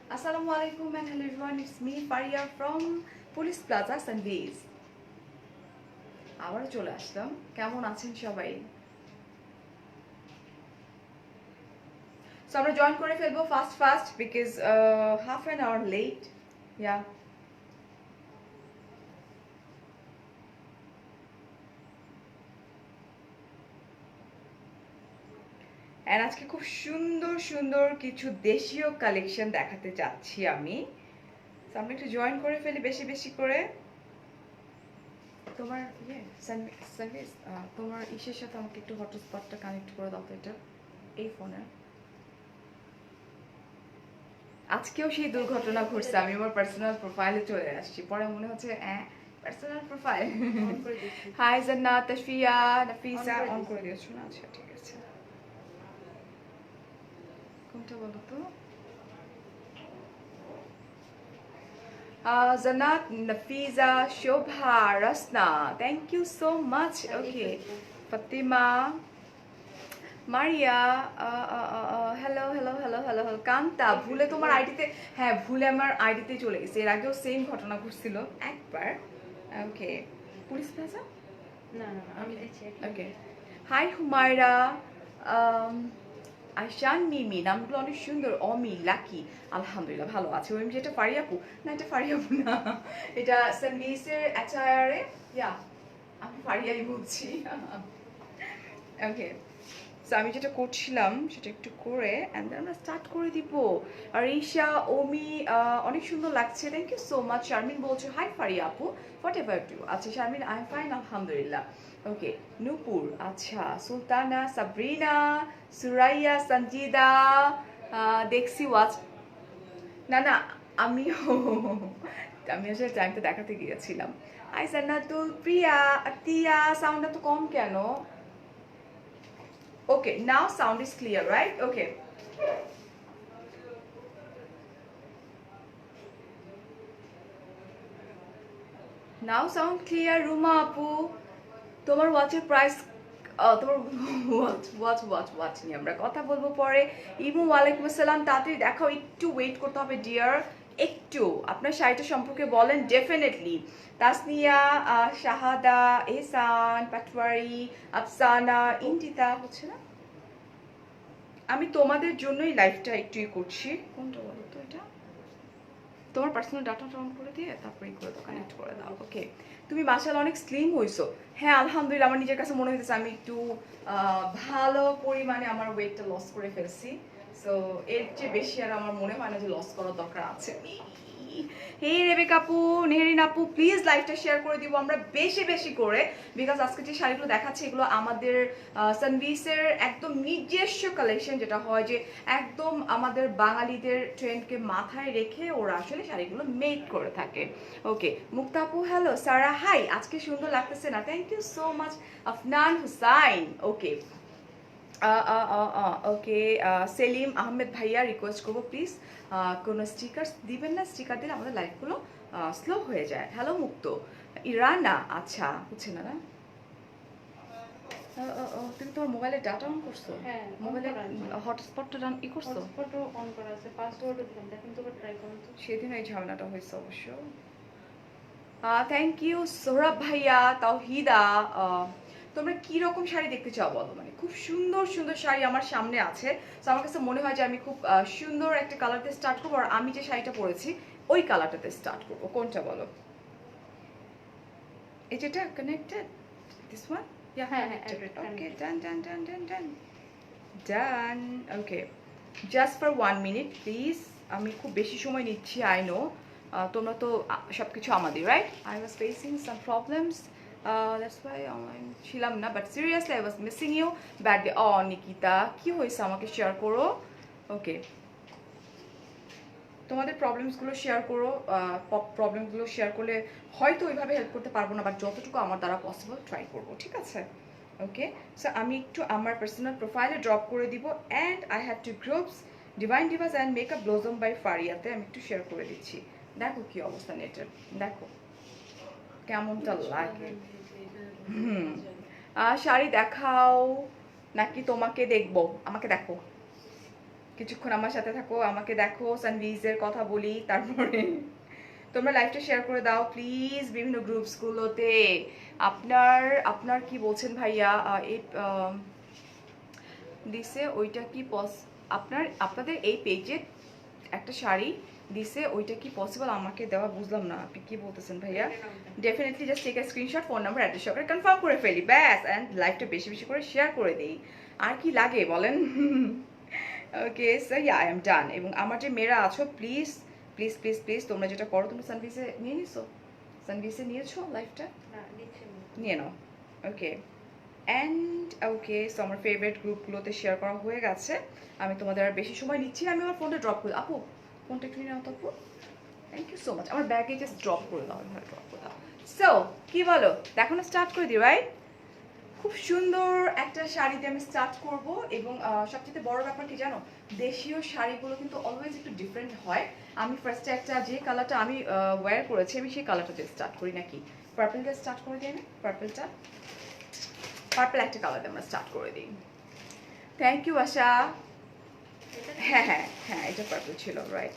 Assalamu alaikum and hello everyone, it's me Faria from Police Plaza Sundays. আবারও চলে আসলাম। কেমন আছেন সবাই? সো আমরা জয়েন করে ফেলবো fast because half an hour late. Yeah and আজকে খুব সুন্দর সুন্দর কিছু দেশীয় কালেকশন দেখাতে যাচ্ছি আমি। সো আমরা একটু জয়েন করে ফেলি বেশি বেশি করে। তোমার সার্ভিস তোমার ইসের সাথে আমাকে একটু হটস্পটটা কানেক্ট করে দাও তো, এটা এই ফোনে। আজকেও সেই দুর্ঘটনা ঘটছে, আমি আমার পার্সোনাল প্রোফাইলে চলে আসছি, পরে মনে হচ্ছে পার্সোনাল প্রোফাইল। হাই জান্নাত, তাশফিয়া, নাফিসা অন করে দিয়েছো না? আচ্ছা ঠিক আছে, কোনটা বলো তো? Jannat, Nafiza, Shobha, Rasna, thank you so much. Okay, Fatima, Maria, hello hello hello hello hello. Kanta, ভুলে তোমার আইডিতে, হ্যাঁ ভুলে আমার আইডিতে চলে গেছে। এর আগেও সেম ঘটনা ঘটছিল একবার। ওকে, পুলিশ প্লাজা না আমি ওকে। হাই হুমায়রা, আশান, মিমি, নামগুলো অনেক সুন্দর। অমি, লাকি, আলহামদুলিল্লাহ ভালো আছে। ওই যেটা ফারিয়াপু না, এটা ফারিয়াপু না, এটা সানভিসের অ্যাচায়ারে। ইয়া, আমি ফারিয়াই বলছি। ওকে, সো আমি যেটা করছিলাম সেটা একটু করে অ্যান্ড দেন আমরা স্টার্ট করে দিব। আর ঈশা, ওমি, অনেক সুন্দর লাগছে, thank you so much. Sharmin বলছে হাই ফারিয়া আপু, হোয়াট এভার টু। আচ্ছা শারমিন, আই এম ফাইন আলহামদুলিল্লাহ। ওকে, নূপুর, আচ্ছা, সুলতানা, সাবরিনা, সুরাইয়া, সঞ্জিদা, দেখছি ওয়াচ। না না, আমিও আমি আসলে টাইমটা দেখাতে গিয়েছিলাম। হাই জান্নাতুল, প্রিয়া, আতিয়া, সাউন্ডটা তো কম কেন? Okay, now sound is clear, right? Okay. Now sound clear, Ruma আপু। তোমার ওয়াচের প্রাইস, তোমার ওয়াচ নিয়ে আমরা কথা বলবো পরে। ইমু, ওয়ালাইকুম আসসালাম, তাড়াতাড়ি দেখাও, একটু ওয়েট করতে হবে ডিয়ার। একটু আপনার শাড়িটা সম্পর্কে বলেন ডেফিনেটলি। তাসনিয়া, শাহাদা, এহসান, পাটওয়ারি, আফসানা, ইন্দিতা, হচ্ছে না? আমি তোমাদের জন্যই লাইভটা একটু করছি। কোনটা বলো তো? এটা তোমার পার্সোনাল ডাটাটা অন করে দিয়ে তারপরে করে দাও, কানেক্ট করে দাও। ওকে, তুমি মাশাআল্লাহ অনেক স্লিম হইছো। হ্যাঁ আলহামদুলিল্লাহ, আমার নিজের কাছে মনে হইতেছে আমি একটু ভালো পরিমাণে আমার ওয়েটটা লস করে ফেলছি। সো এর চেয়ে বেশি আর আমার মনে হয় না যে লস করার দরকার আছে। হে রেবেকা আপু, নেহরিন আপু, প্লিজ লাইভটা শেয়ার করে দিব আমরা বেশি বেশি করে, বিকজ আজকে যে শাড়িগুলো দেখাচ্ছে এগুলো আমাদের সানভিসের একদম নিজস্ব কালেকশন, যেটা হয় যে একদম আমাদের বাঙালিদের ট্রেন্ডকে মাথায় রেখে ওরা আসলে শাড়িগুলো মেক করে থাকে। ওকে, মুক্তা আপু হ্যালো, সারা হাই, আজকে সুন্দর লাগতেছে না? Thank you so much. Afnan Hussain, okay okay. Selim Ahmed ভাইয়া, রিকোয়েস্ট করবো প্লিজ কোনো স্টিকার দিবেন না, স্টিকার দিলে আমাদের লাইফগুলো স্লো হয়ে যায়। হ্যালো মুক্ত, ইরানা, আচ্ছা হচ্ছে না না? তুমি তোমার মোবাইলে ডাটা অন করছো? হ্যাঁ, মোবাইলে হটস্পটটা ই করছো? হটস্পটও অন করা আছে, পাসওয়ার্ডও দিলাম, দেখেন তো ট্রাই করুন তো। সেদিন এই ঝামেলাটা হয়েছে অবশ্য। থ্যাংক ইউ সোহরাব ভাইয়া, তাওহিদা। তোমরা কি রকম শাড়ি দেখতে চাও বলো? মানে খুব সুন্দর সুন্দর শাড়ি আমার সামনে আছে। তো আমার কাছে মনে হয় যে আমি খুব সুন্দর একটা কালার দিয়ে স্টার্ট করবো, আর আমি যে শাড়িটা পরেছি ওই কালারটাতে স্টার্ট করবো। কোনটা বলো? এই যেটা কানেক্টেড, দিস ওয়ান? হ্যাঁ, ওকে, ডান ডান ডান ডান ডান ডান। ওকে, জাস্ট ফর 1 মিনিট প্লিজ। আমি খুব বেশি সময় নিচ্ছি, আই নো। তোমরা তো সব কিছু আমাদের, right? I was facing some problems, that's why online ছিলাম না, but seriously I was missing you bad. Nikita, কি হয়েছে আমাকে শেয়ার করো। ওকে, তোমাদের প্রবলেমসগুলো শেয়ার করো। প্রবলেমগুলো শেয়ার করলে হয়তো ওইভাবে হেল্প করতে পারবো না, বাট যতটুকু আমার দ্বারা পসিবল ট্রাই করবো, ঠিক আছে? ওকে, সো আমি একটু আমার পার্সোনাল প্রোফাইলে ড্রপ করে দিব। And I have two groups, divine divas and makeup blossom by ফারিয়াতে আমি একটু শেয়ার করে দিচ্ছি। দেখো কি অবস্থা নেটের, দেখো কেমনটা লাগে। শাড়ি দেখাও নাকি তোমাকে দেখবো? আমাকে দেখো, কিছুক্ষণ আমার সাথে থাকো, আমাকে দেখো, সানভিজের কথা বলি, তারপরে তোমরা লাইভটা শেয়ার করে দাও প্লিজ বিভিন্ন গ্রুপসগুলোতে। আপনার আপনার কি বলছেন ভাইয়া? এই দিছে ওইটা কি আপনাদের এই পেজে একটা শাড়ি দিছে, ওইটা কি পসিবল আমাকে দেওয়া? বুঝলাম না আপনি কি বলতেছেন ভাইয়া। Definitely just take a screenshot, phone number, address সহকারে কনফার্ম করে ফেলি ব্যাস, অ্যান্ড লাইভটা বেশি বেশি করে শেয়ার করে দিই। আর কি লাগে বলেন? Okay so yeah I am done. এবং আমার যে মেয়েরা আছো প্লিজ প্লিজ প্লিজ প্লিজ তোমরা যেটা করো, তোমরা সানভিসে নিয়ে নিছো, সানভিসে নিয়েছো লাইভটা, না নিচ্ছে না। নিয়ে নাও। ওকে অ্যান্ড ওকে সো আমার ফেভারিট গ্রুপগুলোতে শেয়ার করা হয়ে গেছে। আমি তোমাদের আর বেশি সময় নিচ্ছি না, আমি আমার ফোনটা ড্রপ করি। আপু ফোনটা একটু নিয়ে নাও তো আপু, থ্যাংক ইউ সো মাচ। আমার ব্যাগে জাস্ট ড্রপ করে দাও, ড্রপ করে দাও। সো কি বলো, দেখো না স্টার্ট করে দিই রাইট? খুব সুন্দর একটা শাড়িতে আমি স্টার্ট করব। এবং সবচেয়ে বড় ব্যাপার কি জানো, দেশীয় শাড়িগুলো কিন্তু অলওয়েজ একটু ডিফারেন্ট হয়। আমি ফার্স্টে একটা যে কালারটা আমি ওয়্যার করেছি, আমি সেই কালারটা দিয়ে স্টার্ট করি, নাকি পার্পল দিয়ে স্টার্ট করে দিই? আমি পার্পলটা, পার্পল একটা কালার দিয়ে আমরা স্টার্ট করে দিই। থ্যাংক ইউ আশা। হ্যাঁ হ্যাঁ হ্যাঁ, এটা পার্পল ছিল রাইট।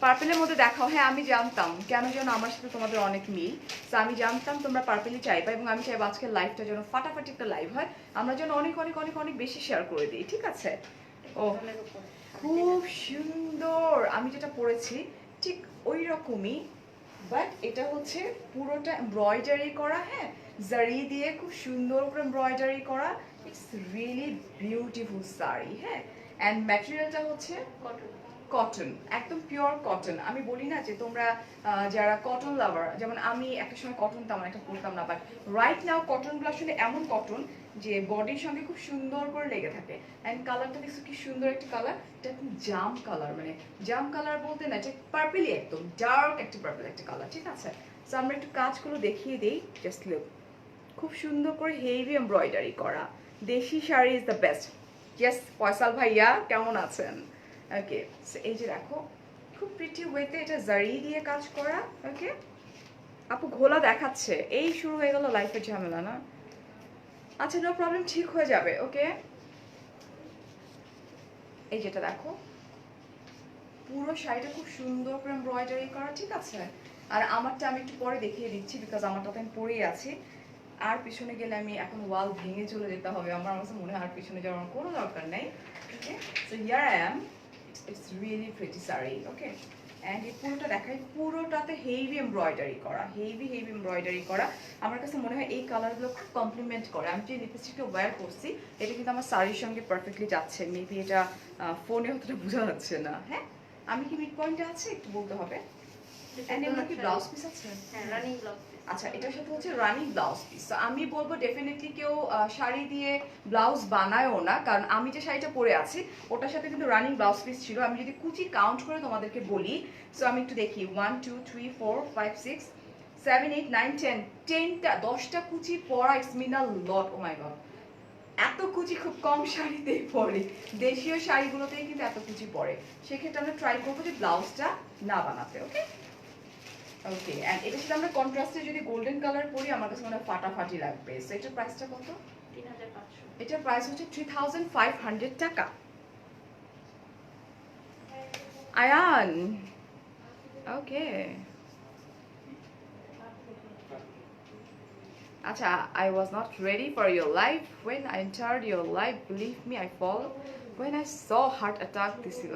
পার্পেলের মধ্যে দেখাও। হ্যাঁ আমি জানতাম, কেন যেন আমার সাথে তোমাদের অনেক মিল, তো আমি জানতাম তোমরা পার্পেলই চাইবা, এবং আমি চাইবো আজকের লাইভটা যেন ফাটাফাটি একটা লাইভ হয়, আমরা যেন অনেক অনেক অনেক অনেক বেশি শেয়ার করে দিই, ঠিক আছে? ও খুব সুন্দর, আমি যেটা পরেছি ঠিক ওই রকমই, বাট এটা হচ্ছে পুরোটা এমব্রয়ডারি করা, হ্যাঁ জারি দিয়ে খুব সুন্দর করে এমব্রয়ডারি করা। ইটস রিয়েলি বিউটিফুল শাড়ি, হ্যাঁ। অ্যান্ড ম্যাটেরিয়ালটা হচ্ছে কটন। কটন, একদম পিওর কটন। আমি বলি না যে তোমরা যারা কটন লাভার, যেমন আমি একটা সময় কটন তেমন একটা পরতাম না, বাট রাইট নাও কটনগুলো আসলে এমন কটন যে বডির সঙ্গে খুব সুন্দর করে লেগে থাকে। অ্যান্ড কালারটা দেখছো কি সুন্দর একটা কালার, এটা একদম জাম কালার, মানে জাম কালার বলতে না, এটা পার্পেলই, একদম ডার্ক একটা পার্পল একটা কালার, ঠিক আছে? সো আমরা একটু কাজগুলো দেখিয়ে দিই, জাস্ট লুক। খুব সুন্দর করে হেভি এমব্রয়ডারি করা, দেশি sari is the best. Yes Faisal ভাইয়া কেমন আছেন? ওকে এই যে দেখো খুব প্রিটি ওয়েতে এটা জারি দিয়ে কাজ করা। ওকে আপু ঘোলা দেখাচ্ছে, এই শুরু হয়ে গেল লাইফের ঝামেলা না? আচ্ছা নো প্রবলেম, ঠিক হয়ে যাবে। ওকে এই যেটা দেখো পুরো শাড়িটা খুব সুন্দর করে এমব্রয়ডারি করা, ঠিক আছে? আর আমারটা আমি একটু পরে দেখিয়ে দিচ্ছি, বিকজ আমারটা তো আমি পরেই আছি। আর পিছনে গেলে আমি এখন ওয়াল ভেঙে চলে যেতে হবে, আমার কাছে মনে হয় আর পিছনে যাওয়ার আমার কোনো দরকার নেই। ওকে so here I am, it's really pretty sari. Okay and এই পুরোটা দেখাই, পুরোটাতে হেভি এমব্রয়ডারি করা, হেভি হেভি এমব্রয়ডারি করা। আমার কাছে মনে হয় এই কালারগুলো খুব কমপ্লিমেন্ট করে। আমি যে লিপস্টিকটা ওয়্যার করছি এটা কিন্তু আমার শাড়ির সঙ্গে পারফেক্টলি যাচ্ছে। মেবি এটা ফোনে অতটা বোঝা যাচ্ছে না। হ্যাঁ আমি কি মিড পয়েন্টে আছে একটু বলতে হবে। এন্ড এগুলো কি ব্লাউজ পিস আছে? হ্যাঁ রানিং ব্লাউজ পিস। আচ্ছা এটার সাথে হচ্ছে রানিং ব্লাউজ পিস। তো আমি বলবো ডেফিনেটলি কেউ শাড়ি দিয়ে ব্লাউজ বানায়ও না, কারণ আমি যে শাড়িটা পরে আছি ওটার সাথে কিন্তু রানিং ব্লাউজ পিস ছিল। আমি যদি কুচি কাউন্ট করে তোমাদেরকে বলি, সো আমি একটু দেখি 1 2 3 4 5 6 7 8 9 10, 10টা 10টা কুচি পরা, it's mean a lot. O my god, এত কুচি খুব কম শাড়িতেই পরে, দেশীয় শাড়িগুলোতেই কিন্তু এত কুচি পরে। সেক্ষেত্রে আমরা ট্রাই করবো যে ব্লাউজটা না বানাতে। ওকে ওকে এন্ড এটার সাথে আমরা কন্ট্রাস্টে যদি গোল্ডেন কালার পরি আমার কাছে মনে হয় ফাটাফাটি লাগবে। সো এটার প্রাইসটা কত? 3500। এটার প্রাইস হচ্ছে 3500 টাকা। আয়ান ওকে আচ্ছা, I was not ready for your life. When I entered your life, believe me, I fall. When I saw heart attack দিছিল।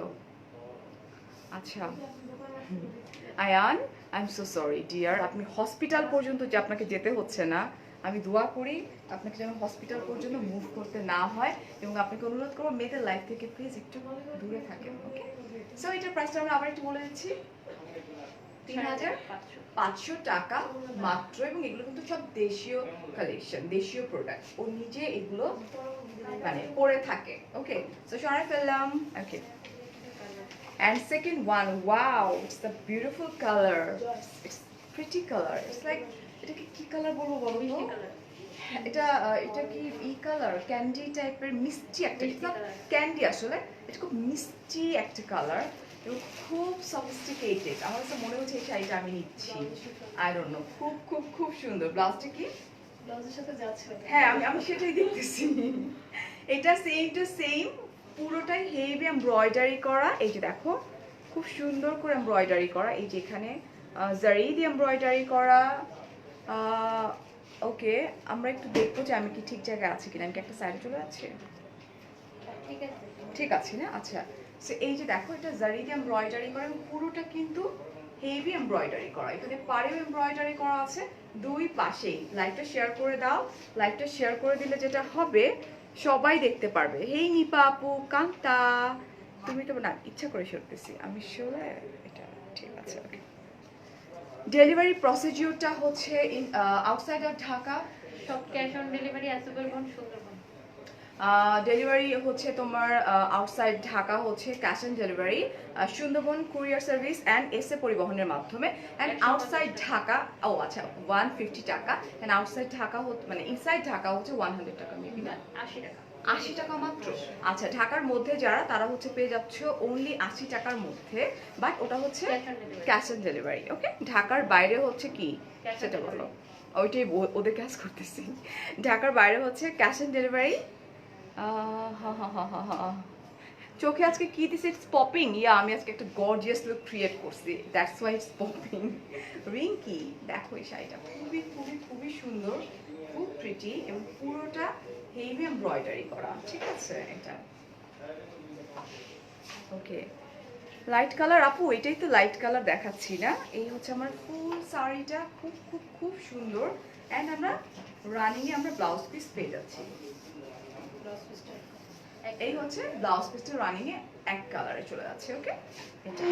আচ্ছা Ayan I am so sorry dear, আপনি হসপিটাল পর্যন্ত যে আপনাকে যেতে হচ্ছে না, আমি দোয়া করি আপনাকে যেন হসপিটাল পর্যন্ত মুভ করতে না হয়, এবং আপনাকে অনুরোধ করবো মেয়েদের লাইফ থেকে প্লিজ একটু দূরে থাকেন। ওকে সো এটার প্রাইসটা আমরা আবার একটু বলে দিচ্ছি, 3500 টাকা মাত্র। এবং এগুলো কিন্তু সব দেশীয় কালেকশন, দেশীয় প্রোডাক্ট, ও নিজে এগুলো মানে পরে থাকে। ওকে সো সরাই ফেললাম। ওকে and second one, wow, it's a beautiful color, it's pretty color, it's like এটা কি কালার বলবো বলো তো? এটা এটা কি ই কালার, ক্যান্ডি টাইপের মিষ্টি একটা, এটা ক্যান্ডি আসলে, এটা খুব মিষ্টি একটা কালার এবং খুব সফিস্টিকেটেড। আমার কাছে মনে হচ্ছে এই শাড়িটা আমি নিচ্ছি, আই ডোন্ট নো, খুব খুব খুব সুন্দর। ব্লাউজটা কি ব্লাউজের সাথে যাচ্ছে। হ্যাঁ আমি আমি সেটাই দেখতেছি, এটা সেম টু সেম পুরোটাই হেভি এমব্রয়ডারি করা। এই যে দেখো খুব সুন্দর করে এমব্রয়ডারি করা, এই যে এখানে জারি দিয়ে এমব্রয়ডারি করা। ওকে, আমরা একটু দেখবো যে আমি কি ঠিক জায়গায় আছি কিনা, আমি কি একটা সাইডে চলে যাচ্ছি? ঠিক আছে। ঠিক আছে না? আচ্ছা, সো এই যে দেখো এটা জারি দিয়ে এমব্রয়ডারি করা এবং পুরোটা কিন্তু হেভি এমব্রয়ডারি করা, এখানে পাড়েও এমব্রয়ডারি করা আছে দুই পাশেই। লাইভটা শেয়ার করে দাও, লাইভটা শেয়ার করে দিলে যেটা হবে সবাই দেখতে পারবে। হেই নিপা আপু, কান্তা, তুমি তো না ইচ্ছা করে সরতেছি আমি শুলে এটা। ঠিক আছে, ওকে। ডেলিভারি প্রসিডিউরটা হচ্ছে আউটসাইড অফ ঢাকা সব ক্যাশ অন ডেলিভারি আছে বলবেন সুন্দরবন। ডেলিভারি হচ্ছে তোমার আউটসাইড ঢাকা হচ্ছে cash on delivery, Sundarban courier service and SA পরিবহনের মাধ্যমে। অ্যান্ড আউটসাইড ঢাকা, ও আচ্ছা 150 টাকা। অ্যান্ড আউটসাইড ঢাকা মানে ইনসাইড ঢাকা হচ্ছে 100 টাকা, মেবি না 80 টাকা। 80 টাকা মাত্র। আচ্ছা, ঢাকার মধ্যে যারা তারা হচ্ছে পেয়ে যাচ্ছ অনলি 80 টাকার মধ্যে, বাট ওটা হচ্ছে ক্যাশ অন ডেলিভারি। ওকে, ঢাকার বাইরে হচ্ছে কি সেটা বলো, ওইটাই ওদের ক্যাশ করতেছি। ঢাকার বাইরে হচ্ছে ক্যাশ অন ডেলিভারি। চোখে আজকে কি দিছে, ইটস পপিং। ইয়া, আমি আজকে একটা গর্জিয়াস লুক ক্রিয়েট করছি, that's why it's popping. Rinki, দেখো এই শাড়িটা খুবই খুবই খুবই সুন্দর, খুব প্রিটি এবং পুরোটা হেভি এমব্রয়ডারি করা। ঠিক আছে, এটা ওকে। লাইট কালার আপু, এটাই তো লাইট কালার দেখাচ্ছি না? এই হচ্ছে আমার ফুল শাড়িটা, খুব খুব খুব সুন্দর। অ্যান্ড আমরা রানিংয়ে আমরা ব্লাউজ পিস পেয়ে যাচ্ছি। এই হচ্ছে ব্লাউজ পিসটা রানিং এ এক কালারে চলে যাচ্ছে। ওকে, এটা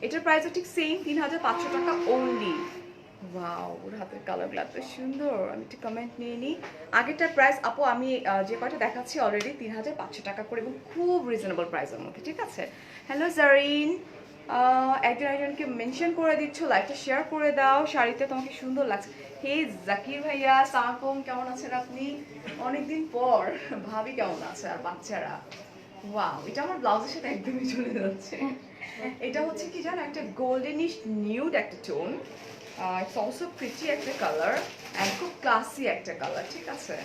এটার প্রাইস ঠিক সেম 3500 টাকা অনলি। ওয়াও, ওর হাতের কালারগুলো এত সুন্দর। আমি একটু কমেন্ট নিয়ে নিই। আগেরটার প্রাইস আপু আমি যে কয়টা দেখাচ্ছি অলরেডি 3500 টাকা করে এবং খুব রিজনেবল প্রাইসের মধ্যে। ঠিক আছে, হ্যালো জারিন, একজন একজনকে মেনশন করে দিচ্ছ, লাইভটা শেয়ার করে দাও। শাড়িতে তোমাকে সুন্দর লাগছে। হে জাকির ভাইয়া, সালাম, কেমন আছেন আপনি? অনেকদিন পর। ভাবি কেমন আছে আর বাচ্চারা? ওয়াও, এটা আমার ব্লাউজের সাথে একদমই চলে যাচ্ছে। এটা হচ্ছে কি জানো, একটা গোল্ডেনিশ নিউড একটা টোন, ইটস অলসো প্রিটি একটা কালার অ্যান্ড খুব ক্লাসি একটা কালার। ঠিক আছে,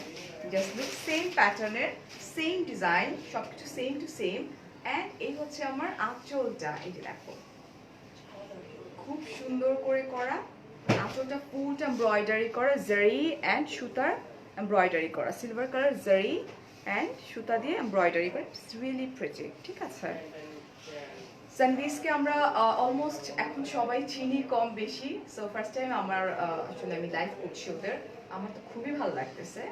জাস্ট লুক সেম প্যাটার্নের, সেম ডিজাইন, সব কিছু সেম টু সেম। অ্যান্ড এই হচ্ছে আমার আঁচলটা, এই যে দেখো খুব সুন্দর করে করা আঁচলটা, ফুলটা এমব্রয়ডারি করা, জারি অ্যান্ড সুতার এমব্রয়ডারি করা, সিলভার কালার জারি অ্যান্ড সুতা দিয়ে এমব্রয়ডারি করে, ইটস রিয়েলি প্রিটি। ঠিক আছে, সানভিজকে আমরা অলমোস্ট এখন সবাই চিনি কম বেশি। সো ফার্স্ট টাইম আমার আসলে আমি লাইভ করছি ওদের, আমার তো খুবই ভালো লাগতেছে।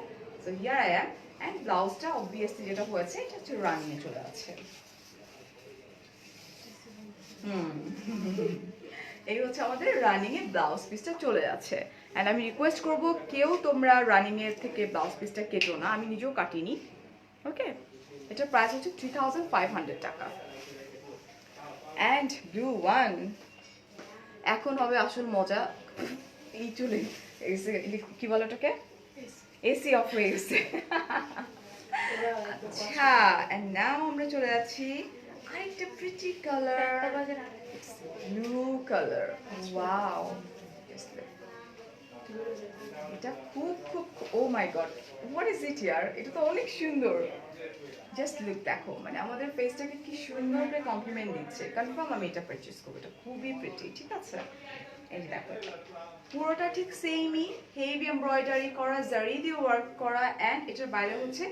So here I am. And ব্লাউজটা অবভিয়াসলি যেটা হয়েছে এটা হচ্ছে রানিংয়ে চলে আছে। এই হচ্ছে আমাদের রানিং এ ব্লাউজ পিসটা চলে যাচ্ছে। এন্ড আমি রিকোয়েস্ট করব কেউ তোমরা রানিং এর থেকে ব্লাউজ পিসটা কেটো না, আমি নিজেও কাটিনি। ওকে, এটার প্রাইস হচ্ছে 3500 টাকা। অ্যান্ড ব্লু ওয়ান, এখন হবে আসল মজা। এই চলে কি বলে ওটাকে, এসি অফ হয়ে গেছে। আচ্ছা, এন্ড নাও আমরা চলে যাচ্ছি আরেকটা pretty colour, blue colour. Wow, এটা খুব খুব, ও মাই গড, হোয়াট ইজ ইট ইয়ার, এটা তো অনেক সুন্দর। জাস্ট লুক, দেখো মানে আমাদের ফেসটাকে কি সুন্দর করে কমপ্লিমেন্ট দিচ্ছে। কনফার্ম আমি এটা পারচেজ করবো, এটা খুবই প্রিটি। ঠিক আছে, এই যে দেখো পুরোটা ঠিক সেমই, হেভি এমব্রয়ডারি করা, জারি দিয়ে ওয়ার্ক করা, অ্যান্ড এটার বাইরে হচ্ছে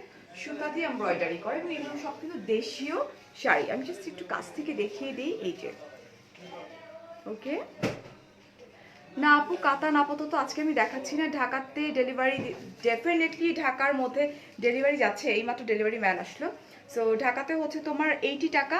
সুতা দিয়ে এমব্রয়ডারি করা এবং এগুলো সব কিন্তু দেশীয় শাড়ি। আমি জাস্ট একটু কাছ থেকে দেখিয়ে দিই, এই যে ওকে। না আপু, কাতান আপাতত আজকে আমি দেখাচ্ছি না। ঢাকাতে ডেলিভারি ডেফিনেটলি ঢাকার মধ্যে ডেলিভারি যাচ্ছে, এইমাত্র ডেলিভারি ম্যান আসলো। সো ঢাকাতে হচ্ছে তোমার 80 টাকা,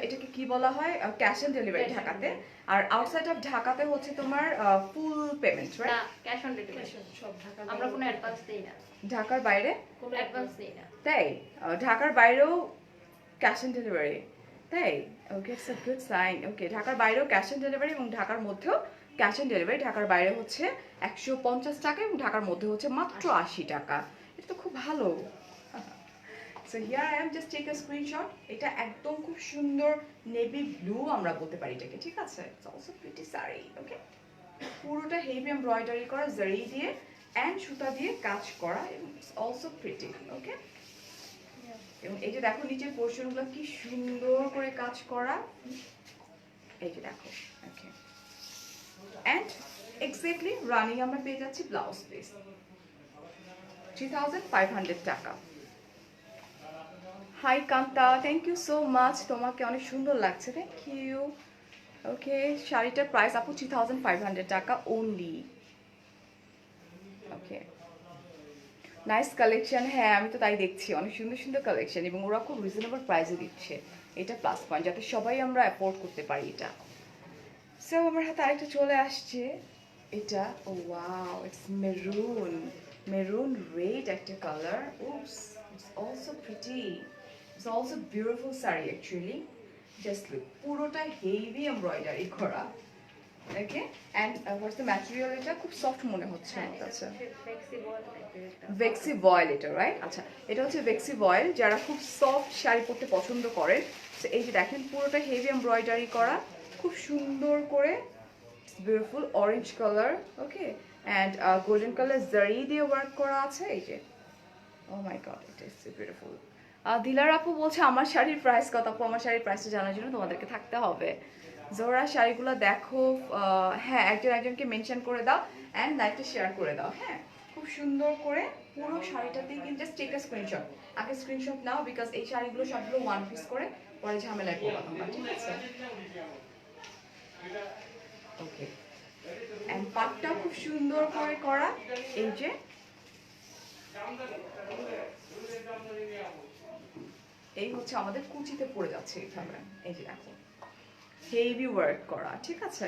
এটাকে কি বলা হয়, ক্যাশ অন ডেলিভারি ঢাকাতে। আর আউটসাইড অফ ঢাকাতে হচ্ছে তোমার ফুল পেমেন্ট, রাইট? না, ক্যাশ অন ডেলিভারি সব ঢাকা, আমরা কোনো অ্যাডভান্স দেই না। ঢাকার বাইরে কোনো অ্যাডভান্স দেই না। তাই? ঢাকার বাইরেও ক্যাশ অন ডেলিভারি, তাই? ওকে, ইটস আ গুড সাইন। ওকে, ঢাকার বাইরেও ক্যাশ অন ডেলিভারি এবং ঢাকার মধ্যেও ক্যাশ অন ডেলিভারি। ঢাকার বাইরে হচ্ছে 150 টাকা এবং ঢাকার মধ্যে হচ্ছে মাত্র 80 টাকা। এটা তো খুব ভালো। So here I am, just take a screenshot. এটা একদম খুব সুন্দর নেভি ব্লু আমরা বলতে পারি এটাকে। ঠিক আছে, ইটস অলসো প্রিটি শাড়ি। ওকে, পুরোটা হেভি এমব্রয়ডারি করা, জারি দিয়ে অ্যান্ড সুতা দিয়ে কাজ করা, এবং ইটস অলসো প্রিটি। ওকে, এবং এই যে দেখো নিচের পোর্শনগুলো কি সুন্দর করে কাজ করা, এই যে দেখো। ওকে, অ্যান্ড এক্স্যাক্টলি রানিং আমরা পেয়ে যাচ্ছি ব্লাউজ পিস 3500 টাকা। Hi Kanta, thank you so much, তোমাকে অনেক সুন্দর লাগছে, থ্যাংক ইউ। ওকে, শাড়িটার প্রাইস আপু 3500 টাকা অনলি। ওকে, নাইস কালেকশন, হ্যাঁ আমি তো তাই দেখছি, অনেক সুন্দর সুন্দর কালেকশন এবং ওরা খুব রিজনেবল প্রাইসে দিচ্ছে, এটা প্লাস পয়েন্ট, যাতে সবাই আমরা অ্যাফোর্ড করতে পারি এটা। সো আমার হাতে আরেকটা চলে আসছে, এটা ও wow, it's maroon, maroon red একটা colour, oops, it's also pretty, it's also beautiful sari actually, just look, পুরোটা হেভি এমব্রয়ডারি করা। Okay, and what's the material, এটা খুব সফট মনে হচ্ছে আমার কাছে, ভেক্সি ভয়েল এটা, রাইট? আচ্ছা, এটা হচ্ছে ভেক্সি ভয়েল, যারা খুব সফট শাড়ি পরতে পছন্দ করেন, তো এই যে দেখেন পুরোটা হেভি এমব্রয়ডারি করা, খুব সুন্দর করে, beautiful orange colour, okay, and golden colour জারি দিয়ে ওয়ার্ক করা আছে, এই যে, ও মাই গড, ইট ইজ বিউটিফুল। দিলার আপু বলছে আমার শাড়ির প্রাইস কত? আপু আমার শাড়ির প্রাইসটা জানার জন্য তোমাদেরকে থাকতে হবে। জোহরা শাড়িগুলো দেখো, হ্যাঁ একজন একজনকে মেনশন করে দাও অ্যান্ড লাইভটা শেয়ার করে দাও, হ্যাঁ খুব সুন্দর করে পুরো শাড়িটাতে কিন্তু জাস্ট টেক আ স্ক্রিনশট, আগে স্ক্রিনশট নাও, বিকজ এই শাড়িগুলো সবগুলো ওয়ান পিস করে, পরে ঝামেলায় পড়বা তোমরা, ঠিক আছে? ওকে, অ্যান্ড পাটটাও খুব সুন্দর করে করা, এই যে এই হচ্ছে আমাদের কুচিতে পড়ে যাচ্ছে এইভাবে, এই যে দেখো হেভি ওয়ার্ক করা, ঠিক আছে?